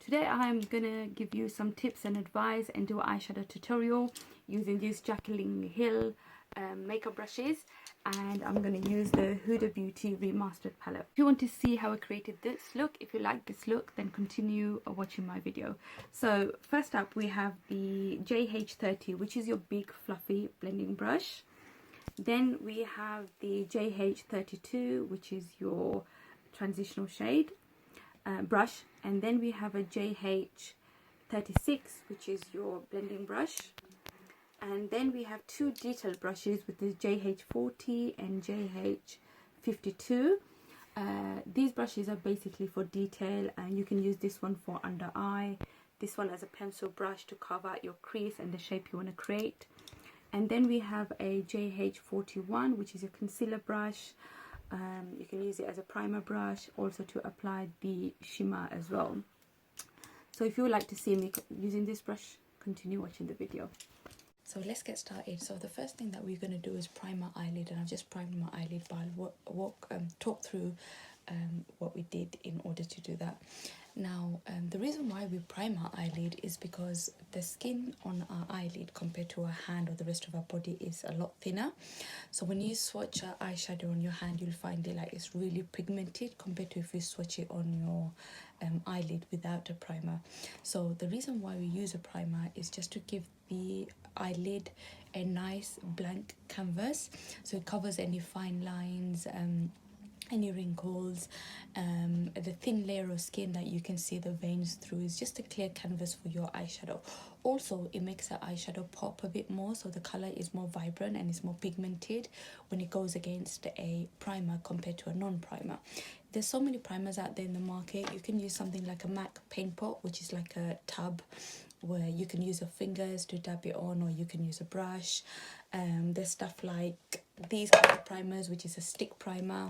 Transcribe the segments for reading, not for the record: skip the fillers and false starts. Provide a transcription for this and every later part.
Today I'm gonna give you some tips and advice and do an eyeshadow tutorial using these Jaclyn Hill makeup brushes, and I'm gonna use the Huda Beauty remastered palette. If you want to see how I created this look, if you like this look, then continue watching my video. So first up we have the JH30, which is your big fluffy blending brush. Then we have the JH32, which is your transitional shade brush, and then we have a JH36, which is your blending brush, and then we have two detail brushes with the JH40 and JH52. These brushes are basically for detail, and you can use this one for under eye, this one as a pencil brush to carve out your crease and the shape you want to create. And then we have a JH41, which is a concealer brush. You can use it as a primer brush, also to apply the shimmer as well. So if you would like to see me using this brush, continue watching the video. So let's get started. So the first thing that we're going to do is prime my eyelid, and I've just primed my eyelid, but I'll talk through what we did in order to do that. Now, the reason why we prime our eyelid is because the skin on our eyelid compared to our hand or the rest of our body is a lot thinner. So when you swatch our eyeshadow on your hand, you'll find it like it's really pigmented compared to if you swatch it on your eyelid without a primer. So the reason why we use a primer is just to give the eyelid a nice blank canvas, so it covers any fine lines, any wrinkles, the thin layer of skin that you can see the veins through. Is just a clear canvas for your eyeshadow. Also, it makes the eyeshadow pop a bit more, so the color is more vibrant and it's more pigmented when it goes against a primer compared to a non-primer. There's so many primers out there in the market. You can use something like a MAC paint pot, which is like a tub where you can use your fingers to dab it on, or you can use a brush. There's stuff like these kind of primers, which is a stick primer,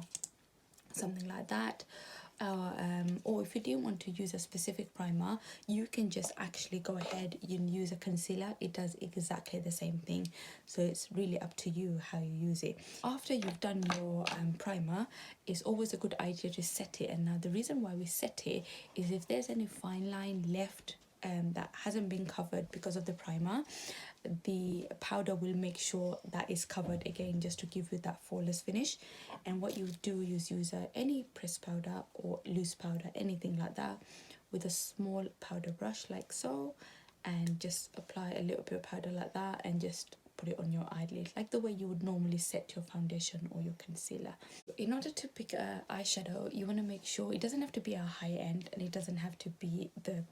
something like that. Or if you didn't want to use a specific primer, you can just actually go ahead and use a concealer. It does exactly the same thing, so it's really up to you how you use it. After you've done your primer, it's always a good idea to set it. And now the reason why we set it is if there's any fine line left that hasn't been covered because of the primer, the powder will make sure that is covered again, just to give you that flawless finish. And what you do is use any pressed powder or loose powder, anything like that, with a small powder brush like so, and just apply a little bit of powder like that and just put it on your eyelid like the way you would normally set your foundation or your concealer. In order to pick an eyeshadow, you want to make sure it doesn't have to be a high end, and it doesn't have to be the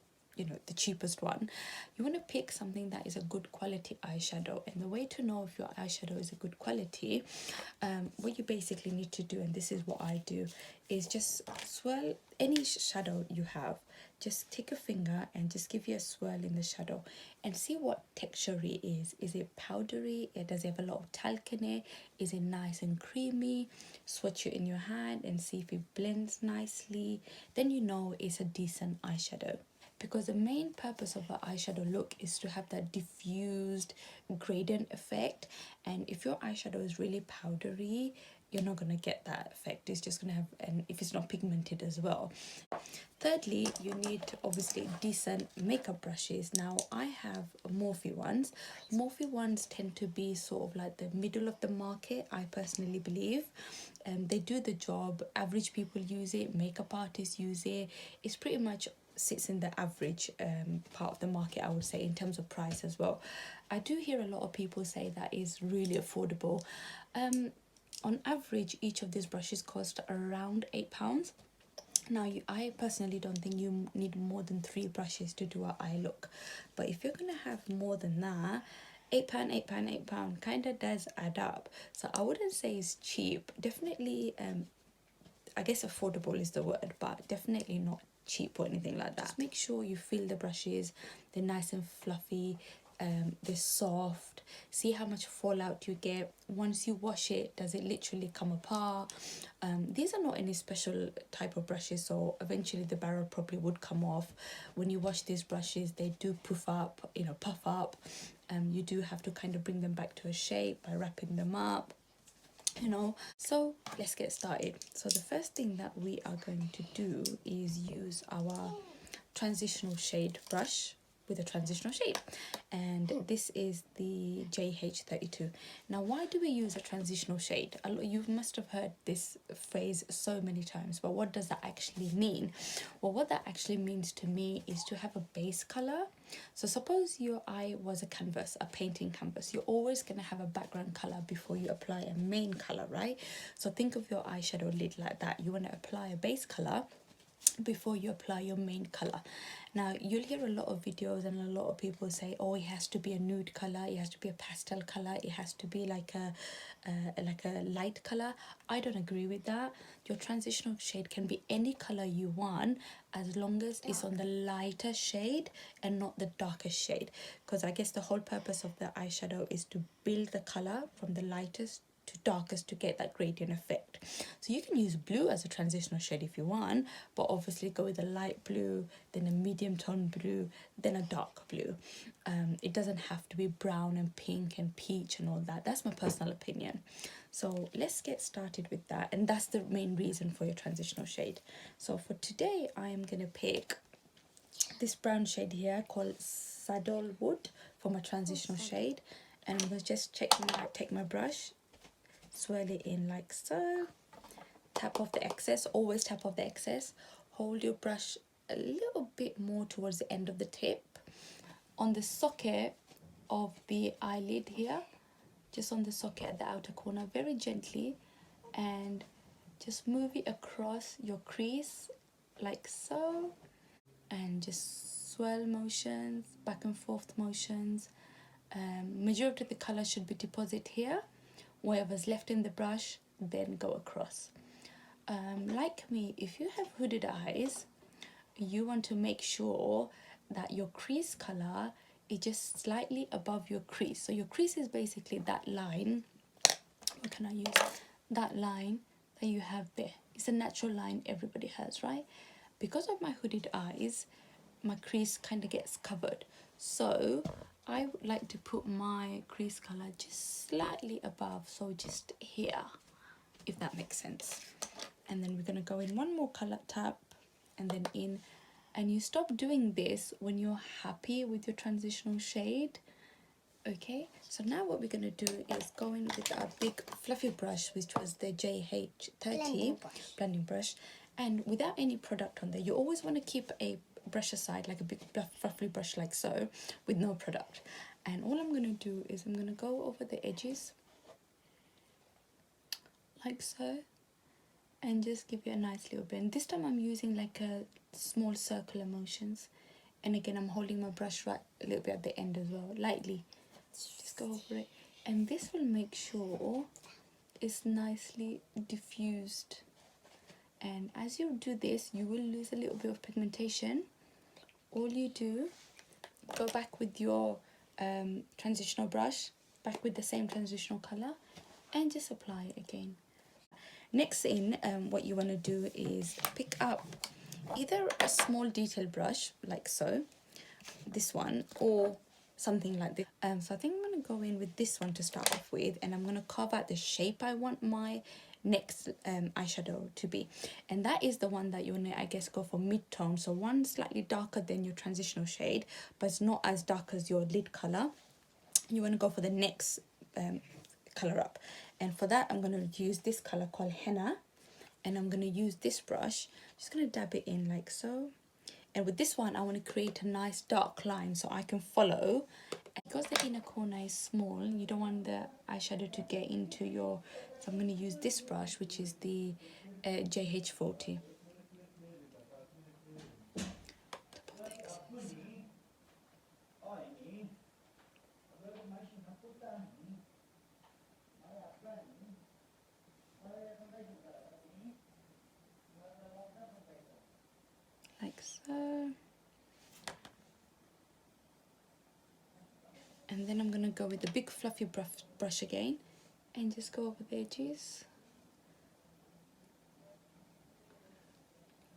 cheapest one. You want to pick something that is a good quality eyeshadow. And the way to know if your eyeshadow is a good quality, what you basically need to do, and this is what I do, is just swirl any shadow you have. Just take a finger and just give you a swirl in the shadow and see what texture it is. Is it powdery? Does it have a lot of talc in it? Is it nice and creamy? Swatch it in your hand and see if it blends nicely. Then you know it's a decent eyeshadow. Because the main purpose of an eyeshadow look is to have that diffused gradient effect, and if your eyeshadow is really powdery, you're not going to get that effect. It's just going to have, and if it's not pigmented as well. Thirdly, you need obviously decent makeup brushes. Now I have Morphe ones. Morphe ones tend to be sort of like the middle of the market, I personally believe. They do the job. Average people use it, makeup artists use it. It's pretty much sits in the average part of the market, I would say, in terms of price as well. I do hear a lot of people say that is really affordable. On average, each of these brushes cost around £8. Now, I personally don't think you need more than 3 brushes to do an eye look, but if you're gonna have more than that, £8 kind of does add up. So I wouldn't say it's cheap. Definitely, I guess affordable is the word, but definitely not cheap or anything like that. Just make sure you feel the brushes. They're nice and fluffy, they're soft. See how much fallout you get. Once you wash it, does it literally come apart? These are not any special type of brushes, so eventually the barrel probably would come off. When you wash these brushes, they do puff up. You do have to kind of bring them back to a shape by wrapping them up. So let's get started. So the first thing that we are going to do is use our transitional shade brush with a transitional shade, and this is the JH32. Now, why do we use a transitional shade? You must have heard this phrase so many times, but what does that actually mean? Well, what that actually means to me is to have a base color. So suppose your eye was a canvas, a painting canvas. You're always going to have a background color before you apply a main color, right? So think of your eyeshadow lid like that. You want to apply a base color before you apply your main color. Now, you'll hear a lot of videos and a lot of people say, oh, it has to be a nude color, it has to be a pastel color, it has to be like a light color. I don't agree with that. Your transitional shade can be any color you want, as long as it's on the lighter shade and not the darker shade, because I guess the whole purpose of the eyeshadow is to build the color from the lightest to darkest to get that gradient effect. So you can use blue as a transitional shade if you want, but obviously go with a light blue, then a medium tone blue, then a dark blue. It doesn't have to be brown and pink and peach and all that. That's my personal opinion. So let's get started with that, and that's the main reason for your transitional shade. So for today, I am going to pick this brown shade here called Saddlewood for my transitional shade, and I'm going to just take my brush, swirl it in like so, tap off the excess, always tap off the excess, hold your brush a little bit more towards the end of the tip, on the socket of the eyelid here, just on the socket at the outer corner, very gently, and just move it across your crease like so, and just swirl motions, back and forth motions. Majority of the color should be deposited here. Whatever's left in the brush, then go across. Like me, if you have hooded eyes, you want to make sure that your crease color is just slightly above your crease. So your crease is basically that line. What can I use? That line that you have there. It's a natural line everybody has, right? Because of my hooded eyes, my crease kind of gets covered. So I would like to put my crease color just slightly above, so just here, if that makes sense. And then we're going to go in one more color tap, and then in, and you stop doing this when you're happy with your transitional shade. Okay, so now what we're going to do is go in with our big fluffy brush, which was the JH30 blending brush, and without any product on there. You always want to keep a brush aside, like a big fluffy brush like so, with no product. And all I'm going to do is I'm going to go over the edges like so, and just give you a nice little bend. This time I'm using like a small circular motions, and again I'm holding my brush right a little bit at the end as well, lightly. Just go over it, and this will make sure it's nicely diffused. And as you do this, you will lose a little bit of pigmentation. All you do, go back with your transitional brush, back with the same transitional color, and just apply it again. Next in, what you want to do is pick up either a small detail brush like so, this one, or something like this. So I think I'm going to go in with this one to start off with, and I'm going to carve out the shape I want my next eyeshadow to be, and that is the one that you want to, I guess, go for mid-tone. So one slightly darker than your transitional shade, but it's not as dark as your lid color. You want to go for the next color up, and for that I'm going to use this color called Henna, and I'm going to use this brush, just going to dab it in like so. And with this one, I want to create a nice dark line so I can follow. And because the inner corner is small, you don't want the eyeshadow to get into your... So I'm going to use this brush, which is the JH40. Like so. And then I'm going to go with the big fluffy brush again and just go over the edges.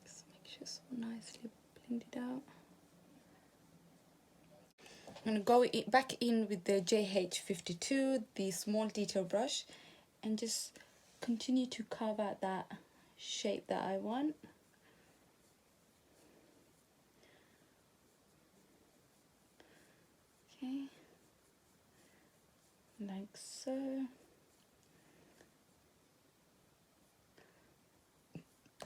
Just make sure it's so nicely blended out. I'm going to go back in with the JH52, the small detail brush, and just continue to carve out that shape that I want. Okay, like so.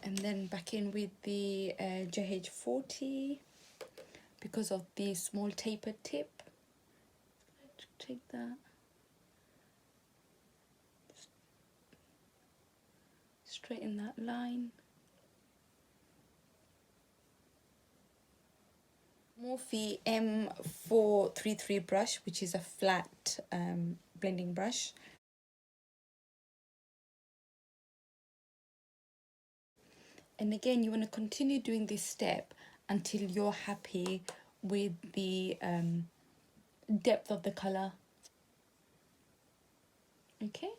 And then back in with the JH40 because of the small tapered tip. Take that, straighten that line. Morphe M433 brush, which is a flat blending brush. And again, you want to continue doing this step until you're happy with the depth of the color. Okay,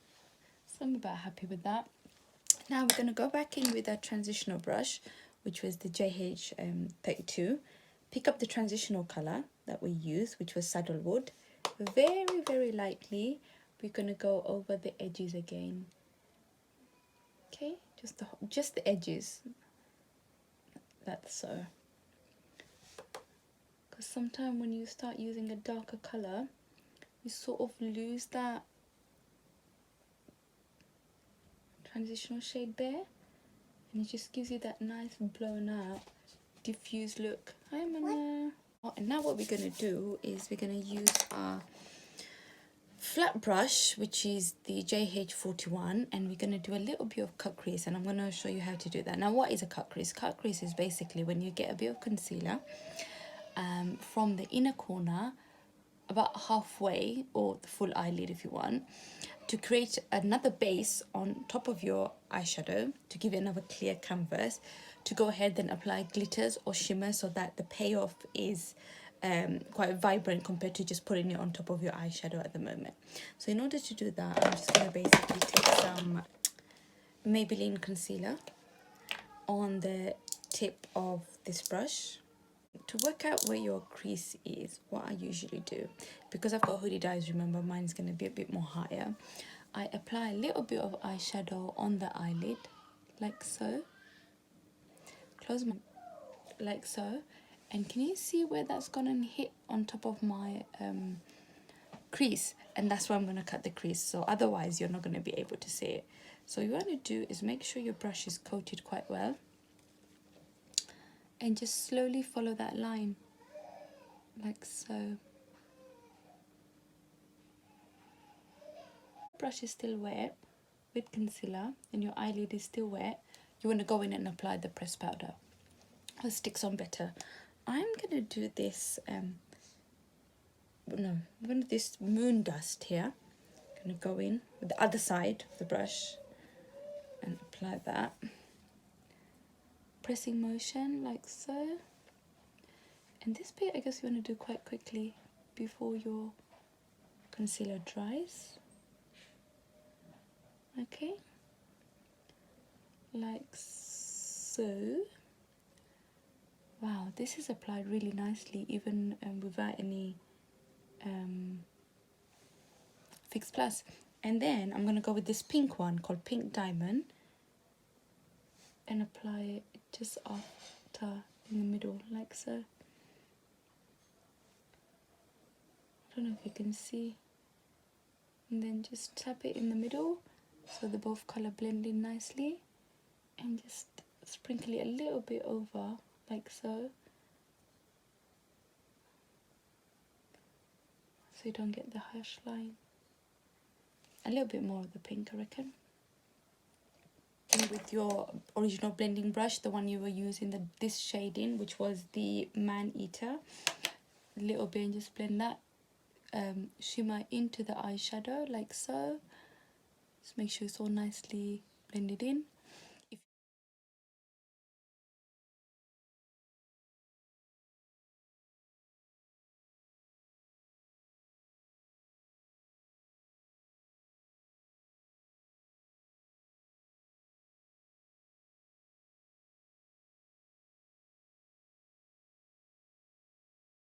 so I'm about happy with that. Now we're going to go back in with our transitional brush, which was the JH32. Pick up the transitional color that we used, which was Saddlewood. Very, very lightly, we're going to go over the edges again. Okay, just the edges. That's so. Because sometimes when you start using a darker color, you sort of lose that transitional shade there, and it just gives you that nice blown out diffused look. Hi Mana. Oh, and now what we're going to do is we're going to use our flat brush, which is the JH41, and we're going to do a little bit of cut crease, and I'm going to show you how to do that. Now, what is a cut crease? Cut crease is basically when you get a bit of concealer from the inner corner about halfway, or the full eyelid if you want, to create another base on top of your eyeshadow to give it another clear canvas, to go ahead and apply glitters or shimmer so that the payoff is quite vibrant compared to just putting it on top of your eyeshadow at the moment. So in order to do that, I'm just going to basically take some Maybelline concealer on the tip of this brush. To work out where your crease is, what I usually do, because I've got hooded eyes, remember mine's going to be a bit more higher, I apply a little bit of eyeshadow on the eyelid, like so. Close my, like so. And can you see where that's going to hit on top of my crease? And that's where I'm going to cut the crease, so otherwise you're not going to be able to see it. So what you want to do is make sure your brush is coated quite well, and just slowly follow that line, like so. Brush is still wet with concealer and your eyelid is still wet, you want to go in and apply the pressed powder. It sticks on better. I'm gonna do this this moon dust here. I'm gonna go in with the other side of the brush and apply that, pressing motion like so. And this bit I guess you want to do quite quickly before your concealer dries. Okay, like so. Wow, this is applied really nicely, even without any Fix Plus. And then I'm going to go with this pink one called Pink Diamond and apply it just after in the middle, like so. I don't know if you can see. And then just tap it in the middle so they both colour blend in nicely, and just sprinkle it a little bit over, like so. So you don't get the harsh line. A little bit more of the pink, I reckon. And with your original blending brush, the one you were using, this shade in, which was the Man Eater, a little bit, and just blend that shimmer into the eyeshadow, like so. Just make sure it's all nicely blended in.